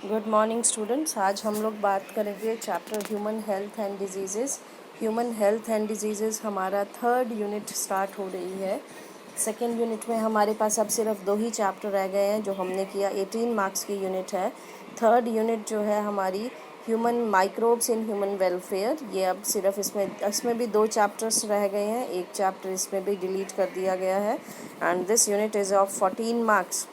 Good morning students. आज हम लोग बात करेंगे chapter human health and diseases. Human health and diseases हमारा थर्ड यूनिट स्टार्ट हो रही है। सेकेंड यूनिट में हमारे पास अब सिर्फ 2 ही चैप्टर रह गए हैं जो हमने किया। 18 मार्क्स की यूनिट है। थर्ड यूनिट जो है हमारी human microbes in human welfare, ये अब सिर्फ इसमें भी 2 चैप्टर्स रह गए हैं। एक चैप्टर इसमें भी डिलीट कर दिया गया है and this unit is of 14 marks.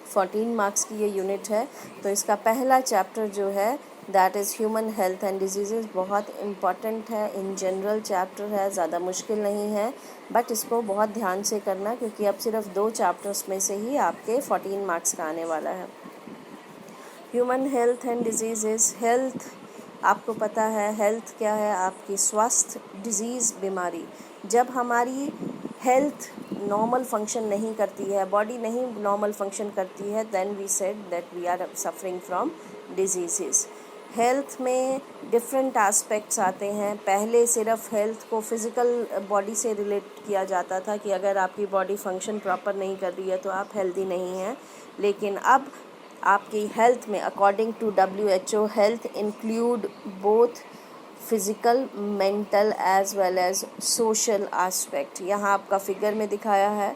14 marks की ये यूनिट है। तो इसका पहला चैप्टर जो है that is human health and diseases बहुत इम्पॉर्टेंट है। इन जनरल चैप्टर है, ज़्यादा मुश्किल नहीं है, बट इसको बहुत ध्यान से करना क्योंकि अब सिर्फ 2 चैप्टर्स में से ही आपके 14 मार्क्स का आने वाला है। Human health and diseases. Health आपको पता है हेल्थ क्या है? आपकी स्वास्थ्य, डिजीज़, बीमारी। जब हमारी हेल्थ नॉर्मल फंक्शन नहीं करती है, बॉडी नहीं नॉर्मल फंक्शन करती है, then we said that we are suffering from diseases. Health में डिफरेंट एस्पेक्ट्स आते हैं। पहले सिर्फ हेल्थ को फिज़िकल बॉडी से रिलेट किया जाता था कि अगर आपकी बॉडी फंक्शन प्रॉपर नहीं कर रही है तो आप हेल्दी नहीं हैं, लेकिन अब आपकी हेल्थ में according to WHO health include both physical, mental as well as social aspect. यहाँ आपका फिगर में दिखाया है।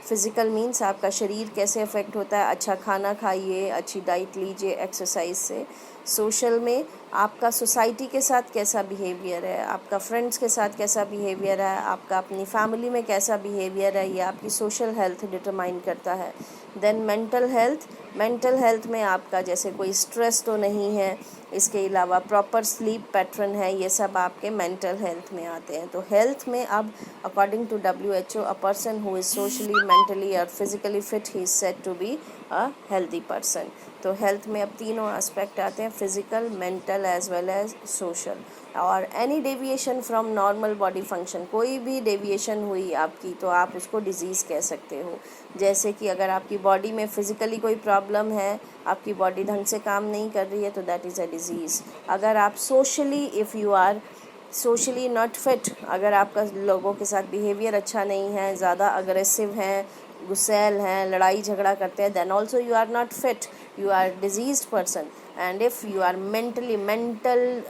फिज़िकल मीन्स आपका शरीर कैसे अफेक्ट होता है, अच्छा खाना खाइए, अच्छी डाइट लीजिए एक्सरसाइज से। सोशल में आपका सोसाइटी के साथ कैसा बिहेवियर है, आपका फ्रेंड्स के साथ कैसा बिहेवियर है, आपका अपनी फैमिली में कैसा बिहेवियर है, ये आपकी सोशल हेल्थ डिटरमाइन करता है। देन मेंटल हेल्थ में आपका जैसे कोई स्ट्रेस तो नहीं है, इसके अलावा प्रॉपर स्लीप पैटर्न है, ये सब आपके मेंटल हेल्थ में आते हैं। तो हेल्थ में अब according to WHO a person who is socially, mentally और physically fit he is said to be a healthy person. तो हेल्थ में अब तीनों एस्पेक्ट आते हैं, physical, mental as well as social. और any deviation from normal body function, कोई भी डेविएशन हुई आपकी तो आप उसको डिजीज़ कह सकते हो। जैसे कि अगर आपकी बॉडी में फिज़िकली कोई प्रॉब्लम है, आपकी बॉडी ढंग से काम नहीं कर रही है तो दैट इज़ अ डिज़ीज़। अगर आप socially, if you are socially not fit, अगर आपका लोगों के साथ बिहेवियर अच्छा नहीं है, ज़्यादा अग्रेसिव हैं, गुस्सैल हैं, लड़ाई झगड़ा करते हैं, then also you are not fit, you are diseased person. And if you are mental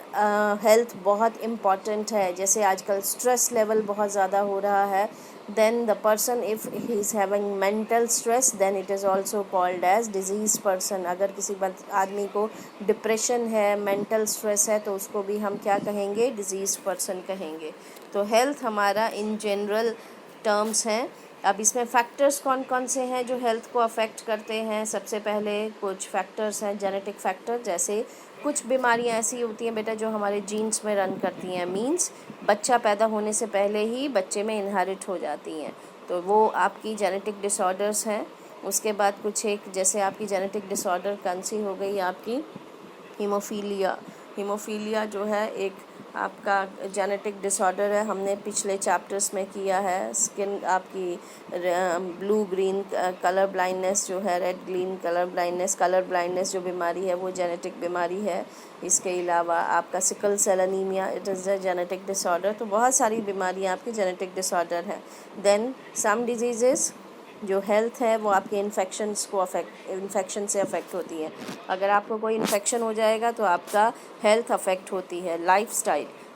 health बहुत इम्पॉर्टेंट है। जैसे आजकल स्ट्रेस लेवल बहुत ज़्यादा हो रहा है, then the person, if he is having mental stress, then it is also called as disease person। अगर किसी आदमी को डिप्रेशन है, मेंटल स्ट्रेस है, तो उसको भी हम क्या कहेंगे? डिजीज पर्सन कहेंगे। तो हेल्थ हमारा इन जनरल टर्म्स हैं। अब इसमें फैक्टर्स कौन कौन से हैं जो हेल्थ को अफेक्ट करते हैं? सबसे पहले कुछ फैक्टर्स हैं जेनेटिक फैक्टर। जैसे कुछ बीमारियां ऐसी होती हैं बेटा जो हमारे जीन्स में रन करती हैं, मींस बच्चा पैदा होने से पहले ही बच्चे में इनहेरिट हो जाती हैं, तो वो आपकी जेनेटिक डिसऑर्डर्स हैं। उसके बाद कुछ एक जैसे आपकी जेनेटिक डिसऑर्डर कौन सी हो गई आपकी? हीमोफीलिया जो है एक आपका जेनेटिक डिसऑर्डर है, हमने पिछले चैप्टर्स में किया है। स्किन आपकी ब्लू ग्रीन कलर ब्लाइंडनेस जो है, रेड ग्रीन कलर ब्लाइंडनेस जो बीमारी है वो जेनेटिक बीमारी है। इसके अलावा आपका sickle cell anaemia, it is a genetic disorder. तो बहुत सारी बीमारियां आपकी जेनेटिक डिसऑर्डर हैं। देन सम डिजीज़ेस जो हेल्थ है वो आपके इन्फेक्शन से अफेक्ट होती है। अगर आपको कोई इन्फेक्शन हो जाएगा तो आपका हेल्थ अफेक्ट होती है।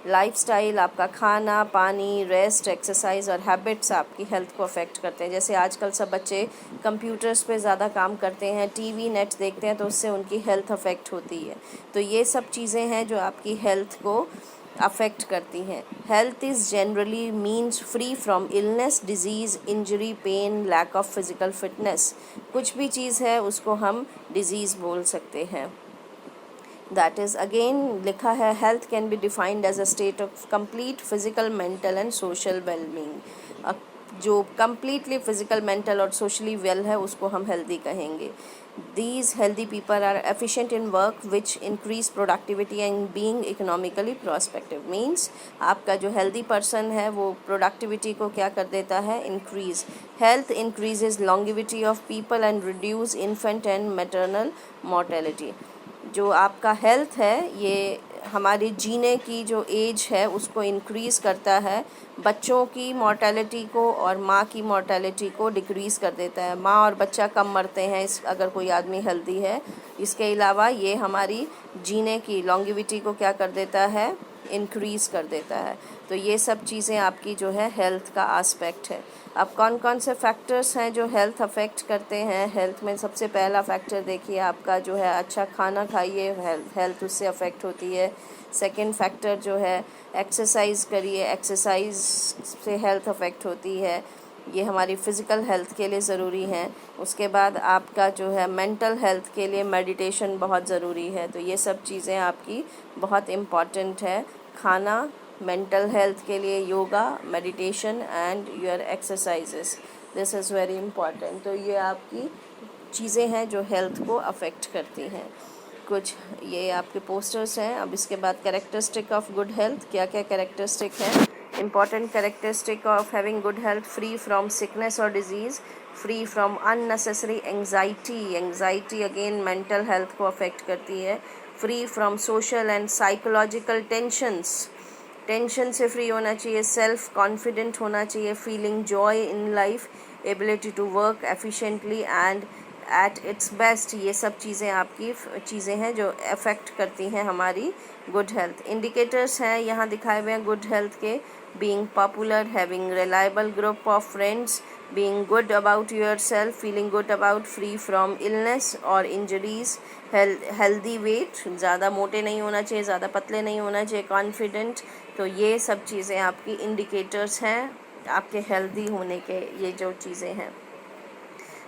लाइफस्टाइल आपका खाना, पानी, रेस्ट, एक्सरसाइज और हैबिट्स आपकी हेल्थ को अफेक्ट करते हैं। जैसे आजकल सब बच्चे कंप्यूटर्स पे ज़्यादा काम करते हैं, टीवी नेट देखते हैं, तो उससे उनकी हेल्थ अफेक्ट होती है। तो ये सब चीज़ें हैं जो आपकी हेल्थ को अफेक्ट करती हैं। Health is generally means free from illness, disease, injury, pain, lack of physical fitness. कुछ भी चीज़ है उसको हम डिजीज़ बोल सकते हैं। दैट इज़ अगेन लिखा है, health can be defined as a state of complete physical, mental and social wellbeing. जो कम्प्लीटली फिजिकल, मेंटल और सोशली वेल है उसको हम हेल्दी कहेंगे। These healthy people are efficient in work which increase productivity and being economically prospective। Means आपका जो healthy person है वो प्रोडक्टिविटी को क्या कर देता है? Increase. Health increases longevity of people and reduce infant and maternal mortality. जो आपका हेल्थ है ये हमारी जीने की जो एज है उसको इंक्रीज़ करता है, बच्चों की मॉर्टेलिटी को और माँ की मॉर्टेलिटी को डिक्रीज़ कर देता है। माँ और बच्चा कम मरते हैं अगर कोई आदमी हेल्दी है। इसके अलावा ये हमारी जीने की लॉन्गिविटी को क्या कर देता है, इंक्रीज़ कर देता है। तो ये सब चीज़ें आपकी जो है हेल्थ का आस्पेक्ट है। अब कौन कौन से फैक्टर्स हैं जो हेल्थ अफेक्ट करते हैं? हेल्थ में सबसे पहला फैक्टर देखिए आपका जो है अच्छा खाना खाइए, हेल्थ उससे अफेक्ट होती है। सेकंड फैक्टर जो है एक्सरसाइज करिए, एक्सरसाइज से हेल्थ अफेक्ट होती है, ये हमारी फ़िज़िकल हेल्थ के लिए ज़रूरी है। उसके बाद आपका जो है मेंटल हेल्थ के लिए मेडिटेशन बहुत ज़रूरी है। तो ये सब चीज़ें आपकी बहुत इम्पॉर्टेंट है। खाना, मेंटल हेल्थ के लिए yoga, meditation and your exercises, this is very important. तो ये आपकी चीज़ें हैं जो हेल्थ को अफेक्ट करती हैं। कुछ ये आपके पोस्टर्स हैं। अब इसके बाद कैरेक्टरिस्टिक ऑफ गुड हेल्थ, क्या क्या कैरेक्टरिस्टिक है? Important characteristic of having good health: free from sickness or disease, free from unnecessary anxiety again mental health को affect करती है, free from social and psychological tension से फ्री होना चाहिए, self confident होना चाहिए, feeling joy in life, ability to work efficiently and at its best. ये सब चीज़ें आपकी चीज़ें हैं जो अफेक्ट करती हैं हमारी गुड हेल्थ। इंडिकेटर्स हैं यहाँ दिखाए हुए हैं गुड हेल्थ के: being popular, having reliable group of friends, being good about yourself, feeling good about free from illness or injuries, healthy weight, ज़्यादा मोटे नहीं होना चाहिए, ज़्यादा पतले नहीं होना चाहिए, कॉन्फिडेंट। तो ये सब चीज़ें आपकी इंडिकेटर्स हैं आपके हेल्दी होने के, ये जो चीज़ें हैं।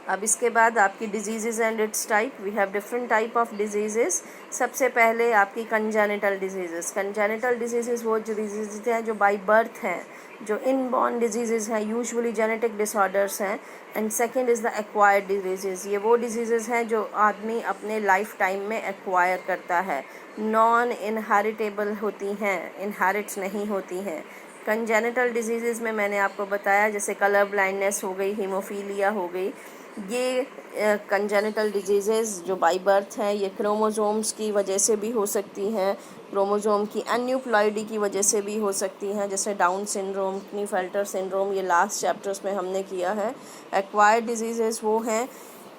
अब इसके बाद आपकी disease and its type, we have different type of disease. सबसे पहले आपकी कंजेनिटल डिजीज़। कंजेनिटल डिजीज़ वो डिजीज़ हैं जो बाय बर्थ हैं, जो इनबॉर्न डिजीज़ हैं, यूजुअली जेनेटिक डिसऑर्डर्स हैं। And second is the acquired disease, ये वो डिजीज़ हैं जो आदमी अपने लाइफ टाइम में एक्वायर करता है, नॉन इनहेरिटेबल होती हैं, इनहेरिट नहीं होती हैं। कंजेनिटल डिजीज़ में मैंने आपको बताया जैसे कलर ब्लाइंडनेस हो गई, हीमोफीलिया हो गई, ये कंजेनिटल डिजीज़ जो बाय बर्थ हैं, ये क्रोमोसोम्स की वजह से भी हो सकती हैं, क्रोमोसोम की एन्यूप्लॉइडी की वजह से भी हो सकती हैं, जैसे डाउन सिंड्रोम, क्लीफेल्टर सिंड्रोम, ये लास्ट चैप्टर्स में हमने किया है। एक्वायर्ड डिजीज़ वो हैं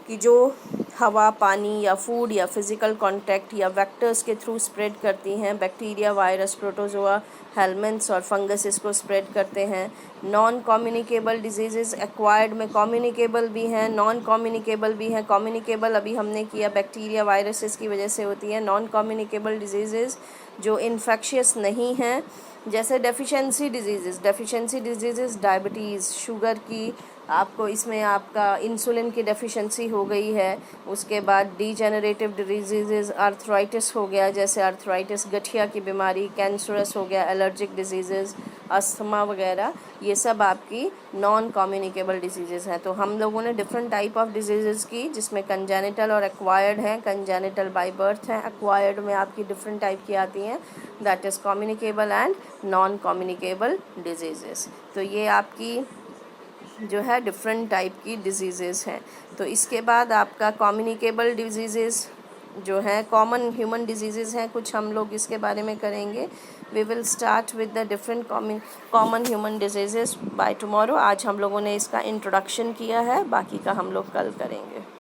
कि जो हवा, पानी या फूड या फिज़िकल कांटेक्ट या वेक्टर्स के थ्रू स्प्रेड करती हैं। बैक्टीरिया, वायरस, प्रोटोजोआ, हेलमेंट्स और फंगस इसको स्प्रेड करते हैं। नॉन कम्युनिकेबल डिजीज़, एक्वायर्ड में कम्युनिकेबल भी हैं, नॉन कम्युनिकेबल भी हैं। कम्युनिकेबल अभी हमने किया, बैक्टीरिया, वायरसेस की वजह से होती है। नॉन कम्युनिकेबल डिजीज़ जो इन्फेक्शियस नहीं हैं, जैसे डेफिशिएंसी डिजीज़, डायबिटीज़, शुगर की, आपको इसमें आपका इंसुलिन की डेफिशिएंसी हो गई है। उसके बाद डीजेनरेटिव डिजीज़, आर्थराइटिस हो गया, जैसे आर्थराइटिस, गठिया की बीमारी, कैंसरस हो गया, एलर्जिक डिजीज़, अस्थमा वगैरह, ये सब आपकी नॉन कम्युनिकेबल डिजीज़ हैं। तो हम लोगों ने डिफरेंट टाइप ऑफ डिजीज़ की, जिसमें कंजेनिटल और एक्वायर्ड हैं। कंजेनिटल बाय बर्थ हैं, एक्वायर्ड में आपकी डिफरेंट टाइप की आती हैं, that is communicable and non communicable disease. तो ये आपकी जो है डिफरेंट टाइप की डिजीज़ हैं। तो इसके बाद आपका कम्युनिकेबल डिजीज़ जो है कॉमन ह्यूमन डिजीज़ हैं, कुछ हम लोग इसके बारे में करेंगे। We will start with the different common human disease by tomorrow. आज हम लोगों ने इसका इंट्रोडक्शन किया है, बाकी का हम लोग कल करेंगे।